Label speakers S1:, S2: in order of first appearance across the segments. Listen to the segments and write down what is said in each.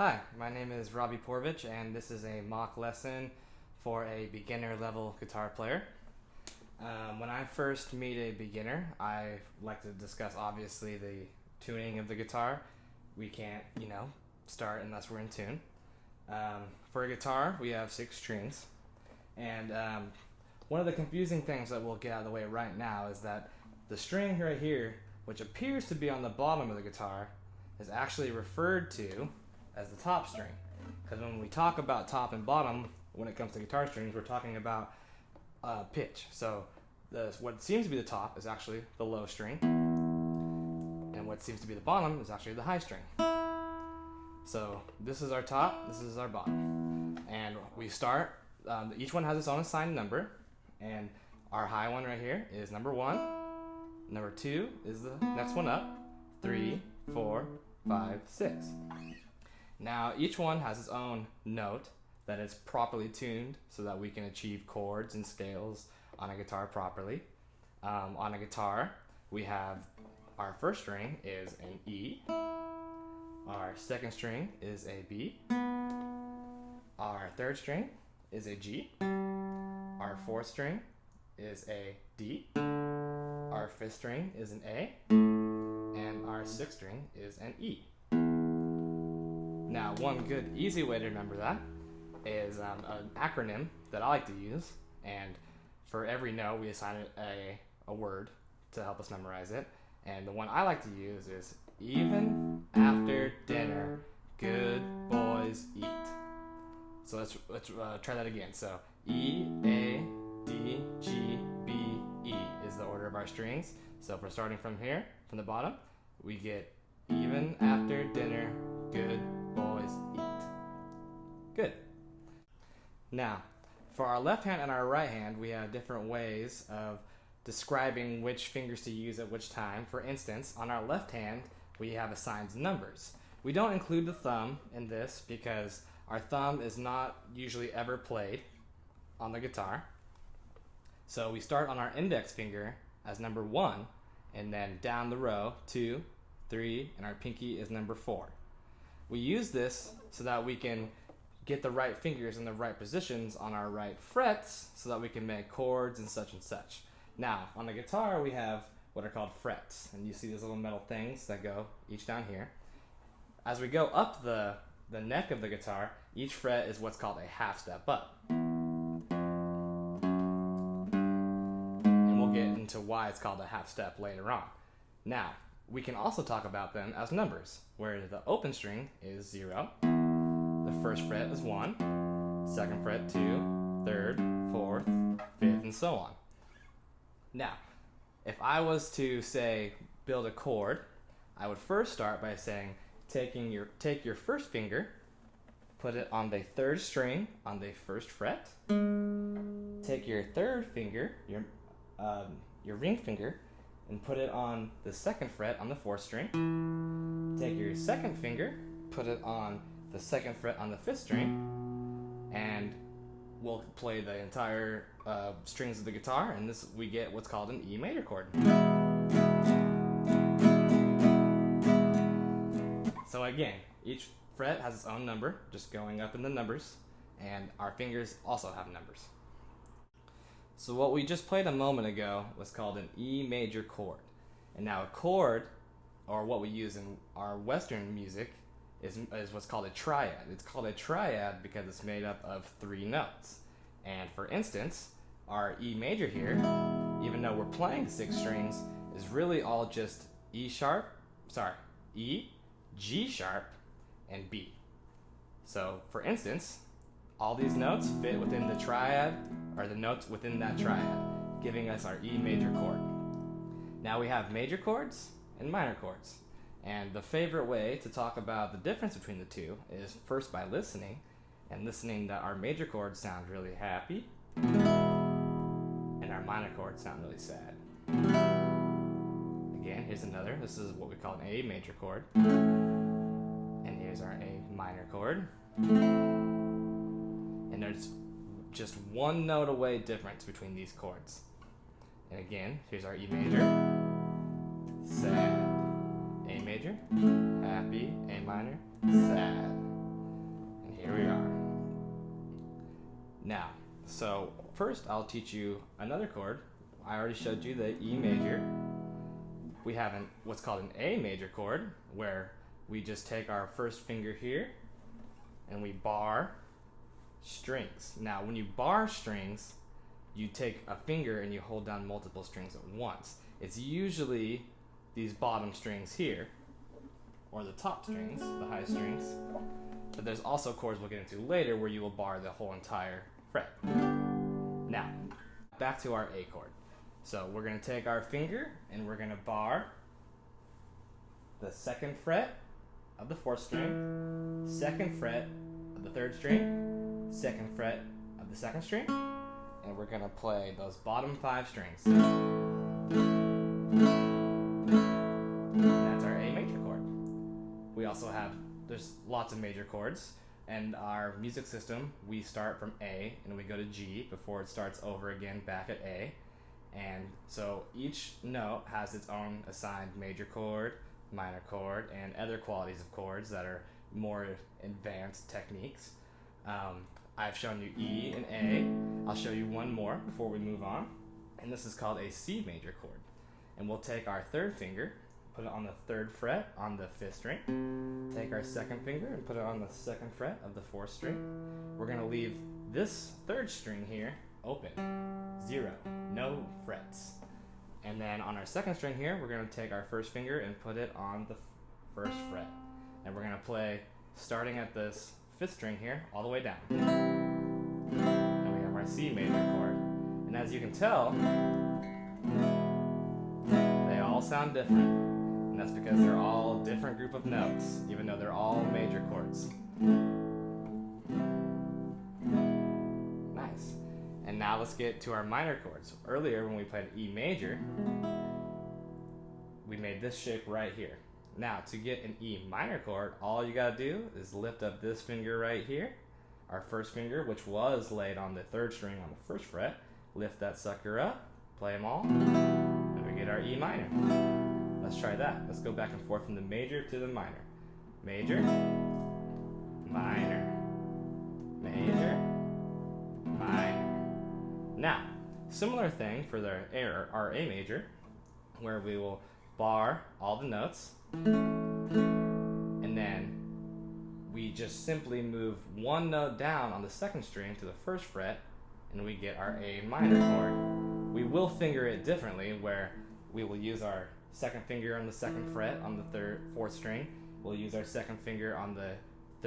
S1: Hi, my name is Robby and this is a mock lesson for a beginner level guitar player. When I first meet a beginner, I like to discuss obviously the tuning of the guitar. We can't, start unless we're in tune. For a guitar, we have 6 strings, and one of the confusing things that we'll get out of the way right now is that the string right here, which appears to be on the bottom of the guitar, is actually referred to as the top string. Because when we talk about top and bottom, when it comes to guitar strings, we're talking about pitch. So what seems to be the top is actually the low string, and what seems to be the bottom is actually the high string. So this is our top, this is our bottom. And we start, each one has its own assigned number, and our high one right here is number 1. Number 2 is the next one up. 3, 4, 5, 6. Now each one has its own note that is properly tuned so that we can achieve chords and scales on a guitar properly. On a guitar, we have our first string is an E, our second string is a B, our third string is a G, our fourth string is a D, our fifth string is an A, and our sixth string is an E. Now, one good easy way to remember that is an acronym that I like to use, and for every note we assign it a word to help us memorize it. And the one I like to use is even after dinner, good boys eat. So let's try that again. So E, A, D, G, B, E is the order of our strings. So if we're starting from here, from the bottom, we get even after dinner, good boys eat. Good. Now, for our left hand and our right hand, we have different ways of describing which fingers to use at which time. For instance, on our left hand, we have assigned numbers. We don't include the thumb in this because our thumb is not usually ever played on the guitar. So we start on our index finger as number 1, and then down the row, 2, 3, and our pinky is number 4. We use this so that we can get the right fingers in the right positions on our right frets so that we can make chords and such and such. Now, on the guitar, we have what are called frets, and you see these little metal things that go each down here. As we go up the neck of the guitar, each fret is what's called a half step up. And we'll get into why it's called a half step later on. Now, we can also talk about them as numbers, where the open string is 0, the first fret is 1, second fret 2, third, fourth, fifth, and so on. Now, if I was to say build a chord, I would first start by saying take your first finger, put it on the third string on the first fret, take your third finger, your ring finger, and put it on the second fret on the fourth string. Take your second finger, put it on the second fret on the fifth string, and we'll play the entire strings of the guitar, and we get what's called an E major chord. So again, each fret has its own number, just going up in the numbers, and our fingers also have numbers. So what we just played a moment ago was called an E major chord. And now a chord, or what we use in our Western music, is what's called a triad. It's called a triad because it's made up of 3 notes. And for instance, our E major here, even though we're playing 6 strings, is really all just E, G sharp, and B. So for instance, all these notes fit within the triad, or the notes within that triad, giving us our E major chord. Now we have major chords and minor chords. And the favorite way to talk about the difference between the two is first by listening that our major chords sound really happy, and our minor chords sound really sad. Again, here's another. This is what we call an A major chord. And here's our A minor chord. And there's just one note away difference between these chords. And again, here's our E major, sad, A major, happy, A minor, sad. Now, so first I'll teach you another chord. I already showed you the E major. We have what's called an A major chord, where we just take our first finger here and we bar strings. Now, when you bar strings, you take a finger and you hold down multiple strings at once. It's usually these bottom strings here, or the top strings, the high strings. But there's also chords we'll get into later where you will bar the whole entire fret. Now, back to our A chord. So we're going to take our finger and we're going to bar the second fret of the fourth string, second fret of the third string, second fret of the second string, and we're going to play those bottom 5 strings. That's our A major chord. We also have, there's lots of major chords, and our music system, we start from A and we go to G before it starts over again back at A. And so each note has its own assigned major chord, minor chord, and other qualities of chords that are more advanced techniques. I've shown you E and A. I'll show you one more before we move on. And this is called a C major chord. And we'll take our third finger, put it on the 3rd fret on the 5th string. Take our second finger and put it on the 2nd fret of the 4th string. We're going to leave this 3rd string here open, 0, no frets. And then on our 2nd string here, we're going to take our first finger and put it on the 1st fret. And we're going to play starting at this 5th string here all the way down. And we have our C major chord. And as you can tell, they all sound different. And that's because they're all a different group of notes, even though they're all major chords. Nice. And now let's get to our minor chords. Earlier when we played E major, we made this shape right here. Now to get an E minor chord, all you gotta do is lift up this finger right here, our first finger, which was laid on the 3rd string on the 1st fret. Lift that sucker up, play them all, and we get our E minor. Let's try that. Let's go back and forth from the major to the minor. Major, minor, major, minor. Now, similar thing for our A major, where we will bar all the notes, and then we just simply move one note down on the 2nd string to the 1st fret, and we get our A minor chord. We will finger it differently, where we will use our 2nd finger on the 2nd fret on the 4th string. We'll use our 2nd finger on the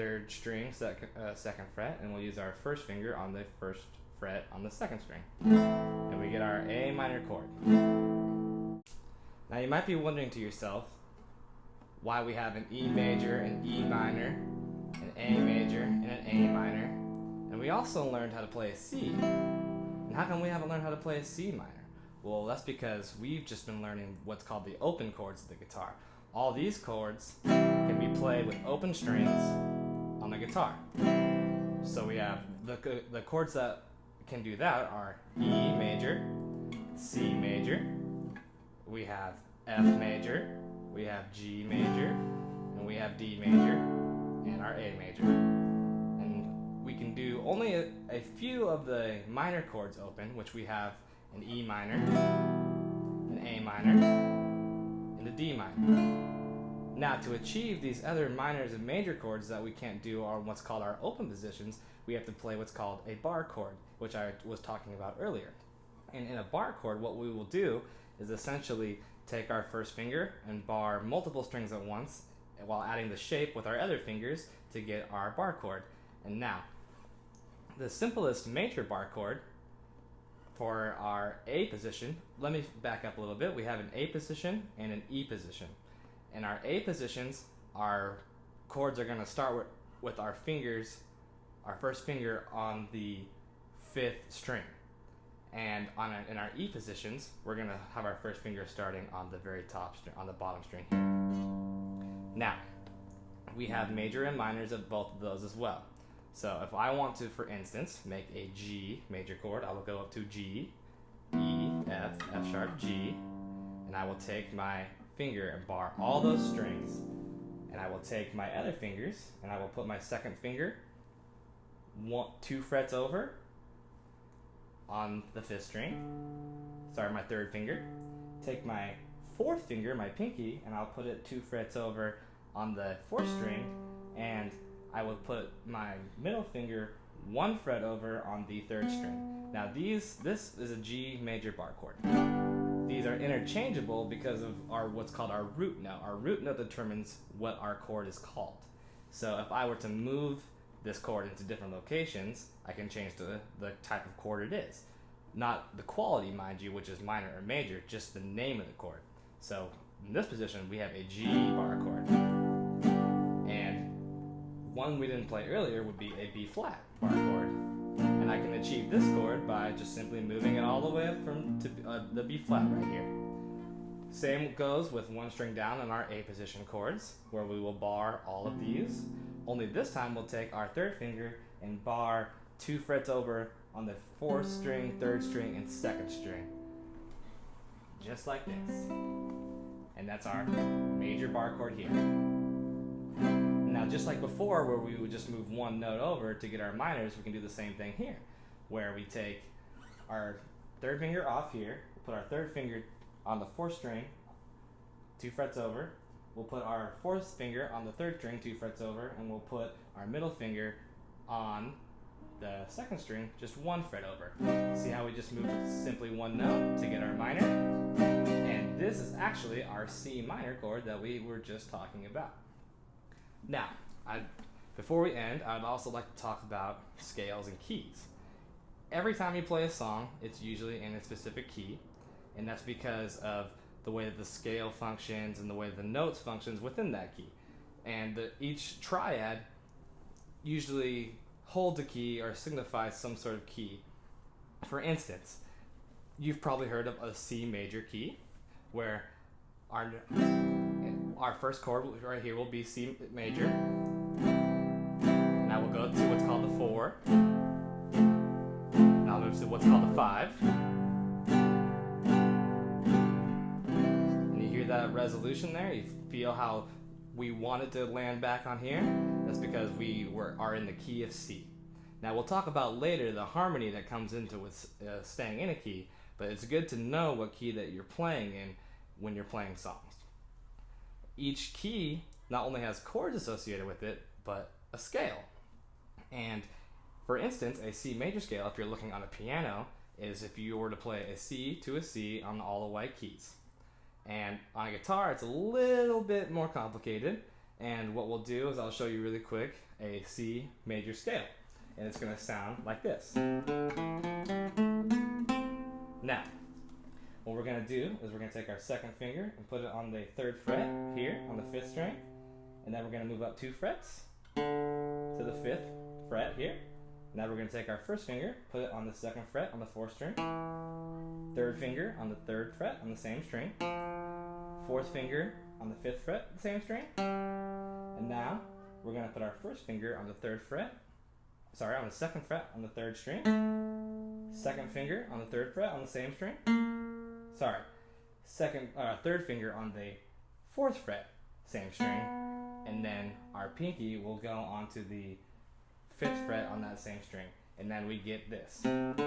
S1: 3rd string, 2nd fret, and we'll use our 1st finger on the 1st fret on the 2nd string. And we get our A minor chord. Now you might be wondering to yourself why we have an E major, an E minor, an A major, and an A minor. And we also learned how to play a C. And how come we haven't learned how to play a C minor? Well, that's because we've just been learning what's called the open chords of the guitar. All these chords can be played with open strings on the guitar. So we have the chords that can do that are E major, C major, we have F major, we have G major, and we have D major, and our A major. And we can do only a few of the minor chords open, which we have an E minor, an A minor, and a D minor. Now to achieve these other minors and major chords that we can't do on what's called our open positions, we have to play what's called a bar chord, which I was talking about earlier. And in a bar chord, what we will do is essentially take our first finger and bar multiple strings at once while adding the shape with our other fingers to get our bar chord. And now, the simplest major bar chord for our A position, let me back up a little bit. We have an A position and an E position. In our A positions, our chords are going to start with our fingers, our first finger on the 5th string. And in our E positions, we're going to have our first finger starting on the very top string, on the bottom string here. Now, we have major and minors of both of those as well. So if I want to, for instance, make a G major chord, I will go up to G, E, F, F sharp, G, and I will take my finger and bar all those strings, and I will take my other fingers and I will put my second finger 2 frets over on the 5th string, sorry, my 3rd finger, take my 4th finger, my pinky, and I'll put it 2 frets over on the 4th string, and I will put my middle finger 1 fret over on the 3rd string. Now this is a G major bar chord. These are interchangeable because of what's called our root note. Our root note determines what our chord is called. So if I were to move this chord into different locations, I can change the type of chord it is. Not the quality, mind you, which is minor or major, just the name of the chord. So in this position, we have a G bar chord. And one we didn't play earlier would be a B flat bar chord. And I can achieve this chord by just simply moving it all the way up to the B flat right here. Same goes with 1 string down on our A position chords, where we will bar all of these. Only this time we'll take our 3rd finger and bar 2 frets over on the 4th string, 3rd string, and 2nd string. Just like this. And that's our major bar chord here. Now, just like before, where we would just move 1 note over to get our minors, we can do the same thing here, where we take our 3rd finger off here, we'll put our 3rd finger on the 4th string, 2 frets over, we'll put our 4th finger on the 3rd string, 2 frets over, and we'll put our middle finger on the 2nd string, just 1 fret over. See how we just moved simply 1 note to get our minor? And this is actually our C minor chord that we were just talking about. Now, before we end, I'd also like to talk about scales and keys. Every time you play a song, it's usually in a specific key, and that's because of the way that the scale functions and the way the notes functions within that key. And each triad usually holds a key or signifies some sort of key. For instance, you've probably heard of a C major key, where our first chord right here will be C major. Now we'll go to what's called the 4. Now I'll move to what's called the 5. And you hear that resolution there? You feel how we wanted to land back on here? That's because we are in the key of C. Now we'll talk about later the harmony that comes into with staying in a key, but it's good to know what key that you're playing in when you're playing songs. Each key not only has chords associated with it, but a scale. And for instance, a C major scale, if you're looking on a piano, is if you were to play a C to a C on all the white keys. And on a guitar, it's a little bit more complicated. And what we'll do is I'll show you really quick a C major scale. And it's going to sound like this. Now, what we're going to do is we're going to take our 2nd finger and put it on the 3rd fret here on the 5th string. And then we're going to move up 2 frets to the 5th fret here. Now we're going to take our 1st finger, put it on the 2nd fret on the 4th string. 3rd finger on the 3rd fret on the same string. 4th finger on the 5th fret, the same string. And now we're going to put our 1st finger on the 3rd fret, on the 2nd fret on the 3rd string. 2nd finger on the 3rd fret on the same string. 3rd finger on the 4th fret, same string. And then our pinky will go onto the 5th fret on that same string. And then we get this. And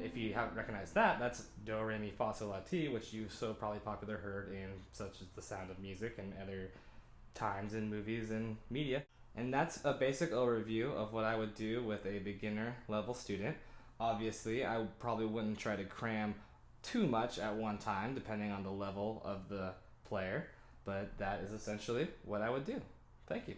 S1: if you haven't recognized that, that's Do, Re, Mi, Fa, Sol, La, Ti, which you've so probably popular heard in such as The Sound of Music and other times in movies and media. And that's a basic overview of what I would do with a beginner level student. Obviously, I probably wouldn't try to cram too much at one time, depending on the level of the player, but that is essentially what I would do. Thank you.